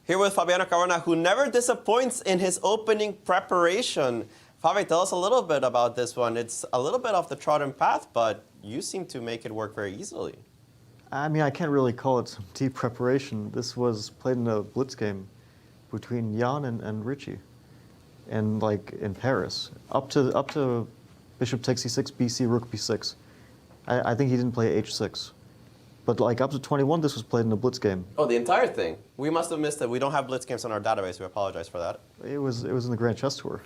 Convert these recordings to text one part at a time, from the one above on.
Here with Fabiano Caruana, who never disappoints in his opening preparation. Fabi, tell us a little bit about this one. It's a little bit off the trodden path, but you seem to make it work very easily. I mean, I can't really call it some deep preparation. This was played in a blitz game between Jan and Richie, and in Paris. Up to Bishop takes e6, BC, Rook b6. I think he didn't play h6. But up to 21, this was played in a blitz game. Oh, the entire thing? We must have missed it. We don't have blitz games on our database. We apologize for that. It was in the Grand Chess Tour.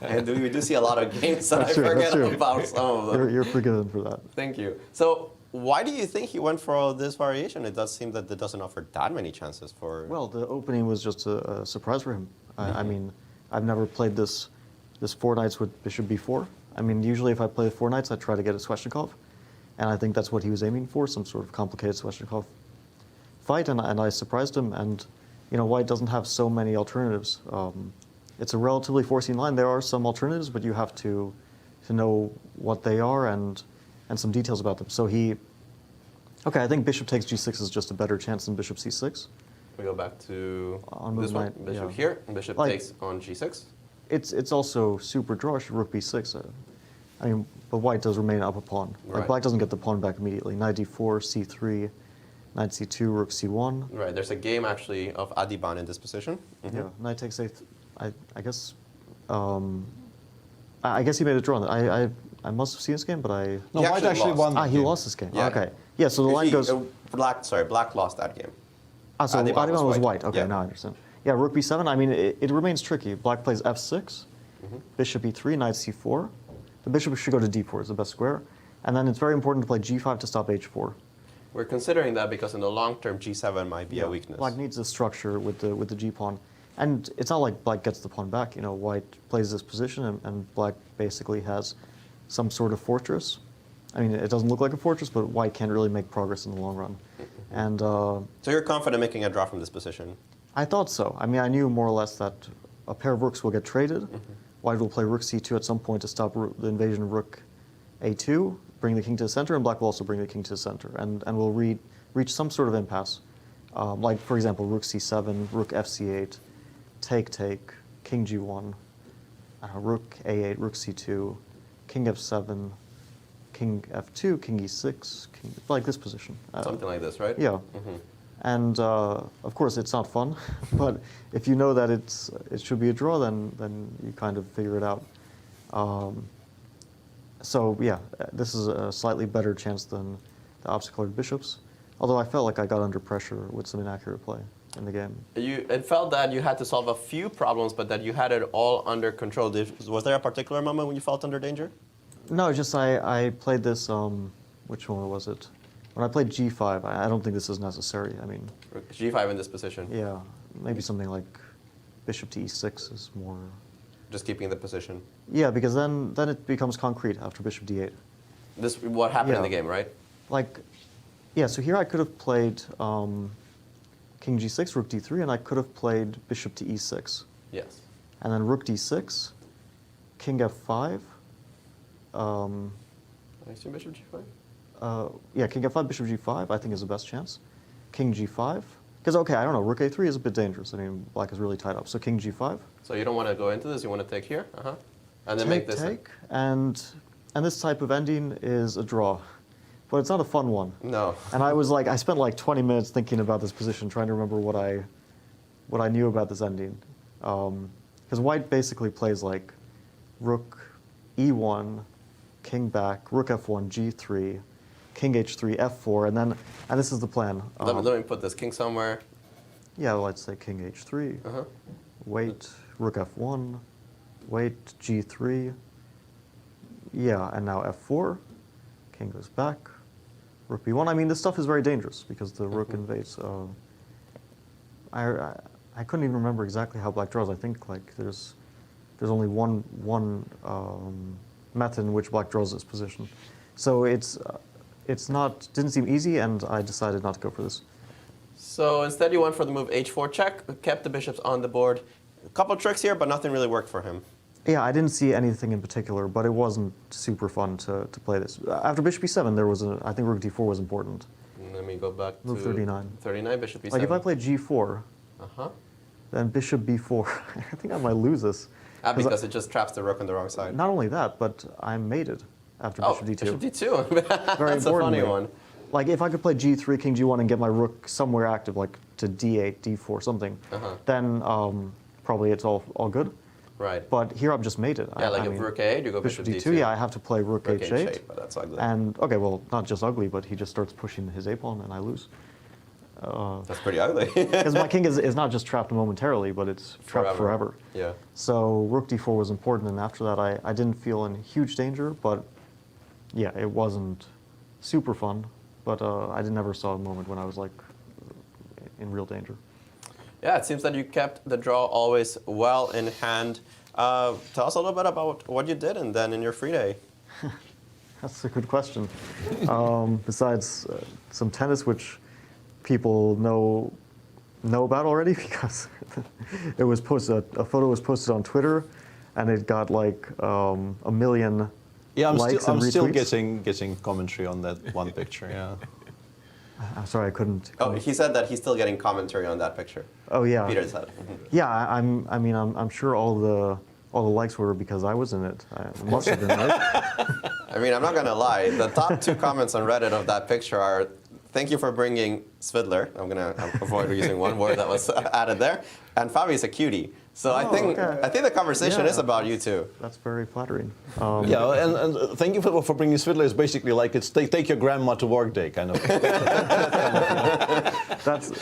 And we do see a lot of games, and I forget about some of them. You're forgiven for that. Thank you. So why do you think he went for all this variation? It does seem that it doesn't offer that many chances for... Well, the opening was just a surprise for him. I mean, I've never played this 4 knights with Bishop b4. I mean, usually if I play 4 knights, I try to get a Sveshnikov. And I think that's what he was aiming for, some sort of complicated Sveshnikov fight, and I surprised him. And, White doesn't have so many alternatives. It's a relatively forcing line. There are some alternatives, but you have to know what they are and some details about them. So I think Bishop takes g6 is just a better chance than Bishop c6. We go back to on this one, knight, Bishop yeah. here, and Bishop takes on g6. It's also super drawish, Rook b6. I mean, but White does remain up a pawn. Right. Black doesn't get the pawn back immediately. Knight d4, c3, knight c2, rook c1. Right, there's a game actually of Adiban in this position. Yeah, knight takes a. I guess. I guess he made a draw. I must have seen this game, but I. No, White actually won. He lost this game. Yeah. Okay. Yeah. So the line goes. Black lost that game. So Adiban was white. Okay, yeah. now I understand. Yeah, rook b7. I mean, it remains tricky. Black plays f6, bishop e3, knight c4. The bishop should go to d4 is the best square. And then it's very important to play g5 to stop h4. We're considering that because in the long term, g7 might be a weakness. Black needs a structure with the g-pawn. And it's not like Black gets the pawn back. White plays this position, and Black basically has some sort of fortress. I mean, it doesn't look like a fortress, but White can't really make progress in the long run. And so you're confident making a draw from this position? I thought so. I mean, I knew more or less that a pair of rooks will get traded. White will play rook c2 at some point to stop the invasion of rook a2, bring the king to the center, and Black will also bring the king to the center, and will reach some sort of impasse. Like, for example, rook c7, rook fc8, take, king g1, rook a8, rook c2, king f7, king f2, king e6, like this position. Something like this, right? Yeah. And of course, it's not fun, but if you know that it should be a draw, then you kind of figure it out. So yeah, this is a slightly better chance than the opposite-colored bishops. Although I felt like I got under pressure with some inaccurate play in the game. It felt that you had to solve a few problems, but that you had it all under control. Was there a particular moment when you felt under danger? No, just I played this. Which one was it? When I played g5, I don't think this is necessary. I mean, g5 in this position. Yeah, maybe something like bishop to e6 is more. Just keeping the position. Yeah, because then it becomes concrete after bishop d8. This what happened in the game, right? Yeah. So here I could have played king g6, rook d3, and I could have played bishop to e6. Yes. And then rook d6, king f5. I assume bishop g5. Yeah, king f5, bishop g5, I think is the best chance. King g5. Because, okay, I don't know, rook a3 is a bit dangerous. I mean, Black is really tied up. So king g5. So you don't want to go into this, you want to take here? And then make this. Take, and this type of ending is a draw. But it's not a fun one. No. And I spent like 20 minutes thinking about this position, trying to remember what I knew about this ending. Because White basically plays like rook e1, king back, rook f1, g3, king h3, f4, and this is the plan. Let me put this king somewhere. Yeah, let's say king h3. Wait, rook f1, wait, g3. Yeah, and now f4. King goes back. Rook b1. I mean, this stuff is very dangerous because the rook invades. I couldn't even remember exactly how Black draws. I think there's only one method in which Black draws this position. So didn't seem easy, and I decided not to go for this. So instead you went for the move h4 check, kept the bishops on the board. A couple tricks here, but nothing really worked for him. Yeah, I didn't see anything in particular, but it wasn't super fun to play this. After bishop b7, I think rook d4 was important. Let me go back move to 39. 39, bishop b7. Like if I played g4, Uh-huh. Then bishop b4. I think I might lose this. Because it just traps the rook on the wrong side. Not only that, but I'm mated after bishop d2. Bishop d2. Very That's a funny one. Like if I could play g3, king g1, and get my rook somewhere active, like to d8, d4, something, then probably it's all good. Right. But here I'm just mated. Yeah, like if rook a8, you go bishop d2. Yeah, I have to play rook h8. But that's ugly. And okay, well, not just ugly, but he just starts pushing his a pawn, and I lose. That's pretty ugly. Because my king is not just trapped momentarily, but it's trapped forever. Yeah. So rook d4 was important, and after that I didn't feel in huge danger, but yeah, it wasn't super fun. But I never saw a moment when I was like in real danger. Yeah, it seems that you kept the draw always well in hand. Tell us a little bit about what you did and then in your free day. That's a good question. Besides some tennis, which people know about already, because it was posted. A photo was posted on Twitter, and it got like a million likes and retweets. I'm still getting commentary on that one picture. Yeah. I'm sorry, I couldn't. Oh, he said that he's still getting commentary on that picture. Oh yeah. Peter said. Yeah, I'm sure all the likes were because I was in it. It must have been, right? I mean, I'm not gonna lie. The top 2 comments on Reddit of that picture are, "Thank you for bringing Svidler." I'm gonna avoid using one word that was added there. And Fabi's a cutie. So I think the conversation is about you two. That's very flattering. Yeah, and thank you for bringing Svidler. Is basically like it's take your grandma to work day kind of. That's.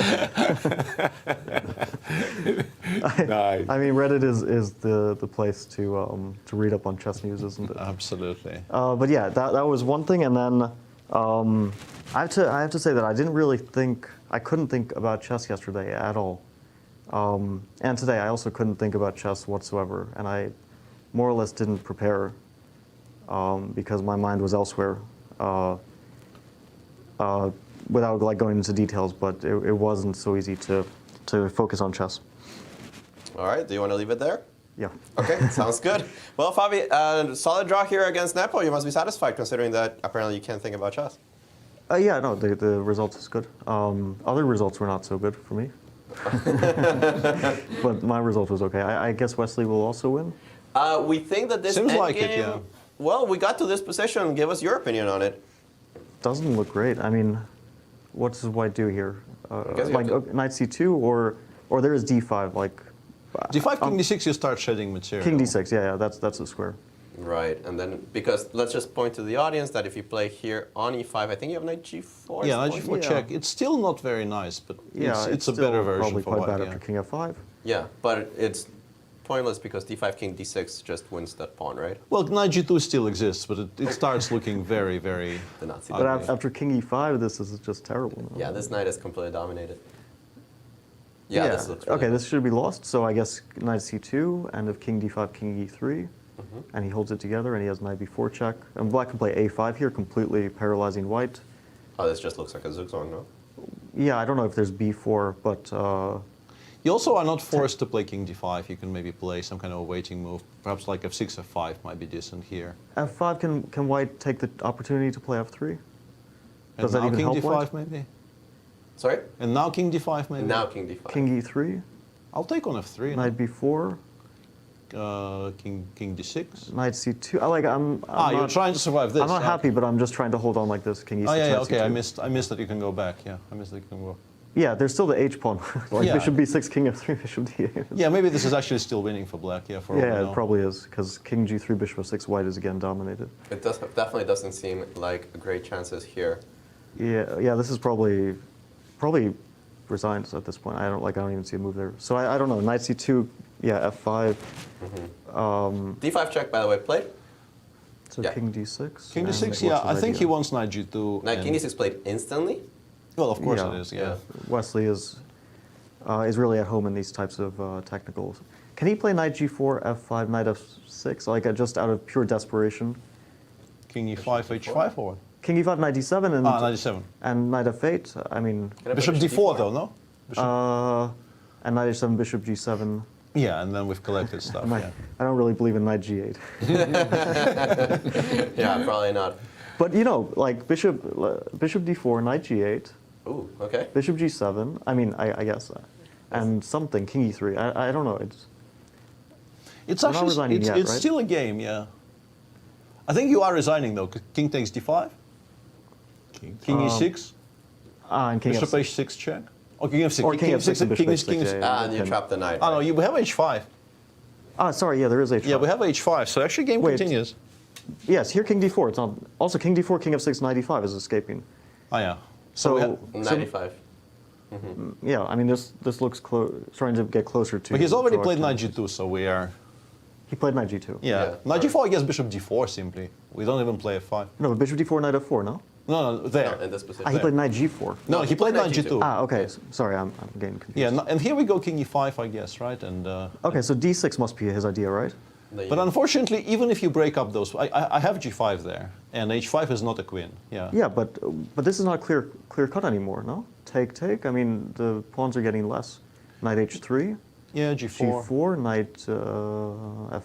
Nice. I mean, Reddit is the place to read up on chess news, isn't it? Absolutely. But yeah, that was one thing, and then I have to say that I couldn't think about chess yesterday at all. And today I also couldn't think about chess whatsoever, and I more or less didn't prepare because my mind was elsewhere. Without like going into details, but it wasn't so easy to focus on chess. All right. Do you want to leave it there? Yeah. Okay. Sounds good. Well, Fabi, solid draw here against Nepo. You must be satisfied considering that apparently you can't think about chess. Yeah. No, the results is good. Other results were not so good for me. But my result was okay. I guess Wesley will also win. We think that this seems like endgame, it, yeah. Well, we got to this position. Give us your opinion on it. Doesn't look great. I mean, what does White do here? Like knight c2 or there is d5 like. d5 king d6 you start shedding material. King d6, yeah, that's a square. Right, and then because let's just point to the audience that if you play here on e5, I think you have knight g4. Yeah, knight g4 check. It's still not very nice, but it's a better version probably for quite White. bad after king f5. Yeah, but it's pointless because d5 king d6 just wins that pawn, right? Well, knight g2 still exists, but it starts looking very, very. The Nazi. But after king e5, this is just terrible. Yeah, this knight is completely dominated. Yeah, this looks really okay, good. this should be lost. So I guess knight c2, and if king d5, king e3, and he holds it together, and he has knight b4 check. And Black can play a5 here, completely paralyzing White. Oh, this just looks like a zugzwang, no? Yeah, I don't know if there's b4, but You also are not forced to play king d5. You can maybe play some kind of a waiting move. Perhaps like f6, f5 might be decent here. f5 can White take the opportunity to play f3? And Does that now even king help d5 White? maybe? Sorry? And now king d5 maybe? Now king d5. King e3, I'll take on f3. knight b4, King d6. knight c2. I'm You're not, trying to survive this. I'm not yeah. happy, but I'm just trying to hold on like this. King e6. Oh yeah, knight okay. c2. I missed that you can go back. Yeah, I missed that you can go. Yeah, there's still the h pawn. Like Yeah. bishop b6, king f3, bishop d8. Yeah, maybe this is actually still winning for Black. Yeah, for all we Yeah, know. it probably is, because king g3, bishop f6, White is again dominated. It definitely doesn't seem like great chances here. Yeah, this is probably resigns at this point. I don't even see a move there. So I don't know. Knight c2, yeah, f5. d5 check, by the way, played. So Yeah. king d6. King and d6. what's Yeah, his I think idea? he wants knight g2. Knight king and- d6 played instantly. Well, of course Yeah. it is. Yeah. Wesley is really at home in these types of technicals. Can he play knight g4, f5, knight f6, like just out of pure desperation? King e5, h5, or King e5, knight d7, and knight e7. and knight f8. I mean, Can I Bishop play d4 though, no? Bishop. and knight h7, bishop g7. Yeah, and then we've collected stuff. Knight- Yeah. I don't really believe in knight g8. Yeah, probably not. But like bishop d4, knight g8, Ooh, okay. bishop g7. I mean, I guess and something, king e3. I don't know. It's You're not actually resigning yet, it's right? still a game, yeah. I think you are resigning though. 'Cause king takes d5, king e6, And king bishop f6. h6 check. Or king f6. Or king f6 and bishop king is h6, king is. yeah. And you trap the knight. Oh no, right? we have h5. Sorry, yeah, there is h5. Yeah, we have h5. So actually, game Wait. continues. Yes, here king d4. It's not. Also, king d4, king f6, knight e5 is escaping. Oh yeah. So, we have, 95. yeah, I mean, this looks starting to get closer to. but he's already to our played knight tendencies. g2, so we are. He played knight g2. Yeah. Yeah. Knight g4 against bishop d4 simply. We don't even play f5. No, but bishop d4, knight f4. No. No, there. No, in this position. He played knight g4. No, he played knight G2. g2. Okay. Sorry, I'm getting confused. Yeah, and here we go king e5, I guess, right? And Okay, so d6 must be his idea, right? Then but you- unfortunately, even if you break up those, I have g5 there, and h5 is not a queen. Yeah. Yeah, but this is not clear cut anymore. No. Take. I mean, the pawns are getting less. Knight h3, Yeah, g4. g4, knight f.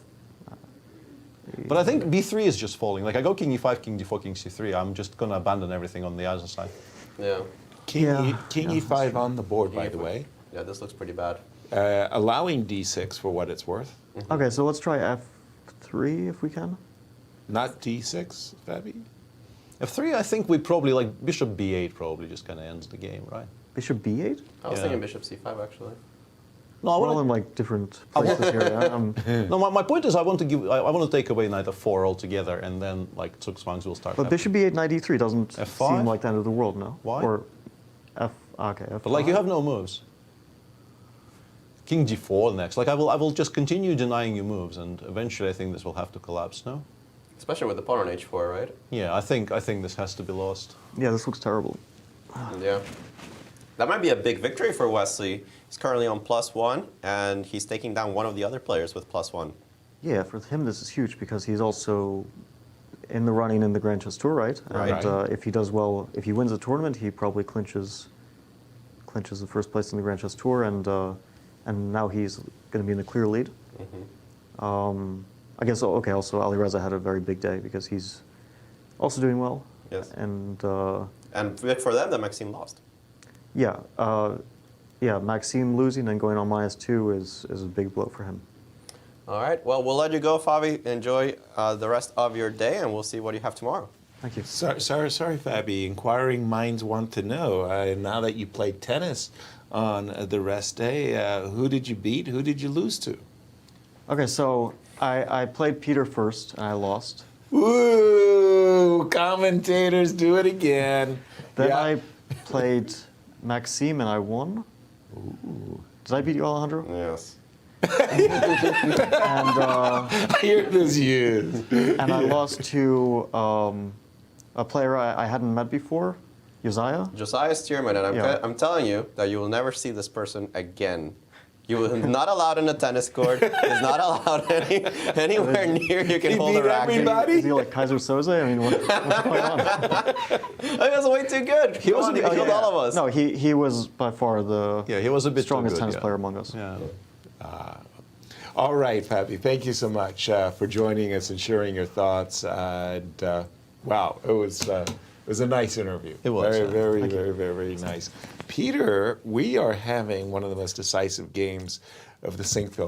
But I think b3 is just falling. Like I go king e5, king d4, king c3. I'm just gonna abandon everything on the other side. Yeah. King, Yeah, king yeah, e5 on the board, by King the E5. way. Yeah, this looks pretty bad. Allowing d6 for what it's worth. Okay, so let's try f3 if we can. Not d6, Fabi? f3, I think we probably like bishop b8 probably just kind of ends the game, right? Bishop b8. I was Yeah. thinking bishop c5 actually. No, I We're all want in like different places here. Yeah? no. My point is, I want to give. I want to take away knight f4 altogether, and then like Zugzwangs will start. But happening. bishop b8, knight e3 doesn't F5? seem like the end of the world, no? Why? Or f. Okay, f. But like you have no moves. King g4 next. Like I will just continue denying you moves, and eventually I think this will have to collapse. No. Especially with the pawn on h4, right? Yeah, I think this has to be lost. Yeah, this looks terrible. Yeah. That might be a big victory for Wesley. He's currently on +1, and he's taking down one of the other players with +1. Yeah, for him this is huge because he's also in the running in the Grand Chess Tour, right? Right. And if he does well, if he wins the tournament, he probably clinches the first place in the Grand Chess Tour, and now he's going to be in the clear lead. I guess okay. Also, Ali Reza had a very big day because he's also doing well. Yes. And And for them, the Maxime lost. yeah, Maxime losing and going on -2 is a big blow for him. All right. Well, we'll let you go, Fabi. Enjoy the rest of your day, and we'll see what you have tomorrow. Thank you. Sorry, Fabi. Inquiring minds want to know. Now that you played tennis on the rest day, who did you beat? Who did you lose to? Okay, so I played Peter first and I lost. Woo! Commentators do it again. Then Yeah. I played Maxime and I won. Did I beat you, Alejandro? Yes. And I hear this used. and I lost to a player I hadn't met before, Josiah. Josiah Stearman, and Yeah. I'm telling you that you will never see this person again. You will not allowed in a tennis court. He's not allowed anywhere near you can He hold a beat racket. everybody? Is he like Kaiser Soze? I mean, what's going on? He was way too good. He wasn't- he killed all of us. No, he was by far the Yeah, he was a bit too strongest good, tennis yeah. player among us. Yeah. All right, Fabi, thank you so much for joining us and sharing your thoughts. And wow, it was a nice interview. It was, Very, yeah. very nice. Peter, we are having one of the most decisive games of the Sinquefield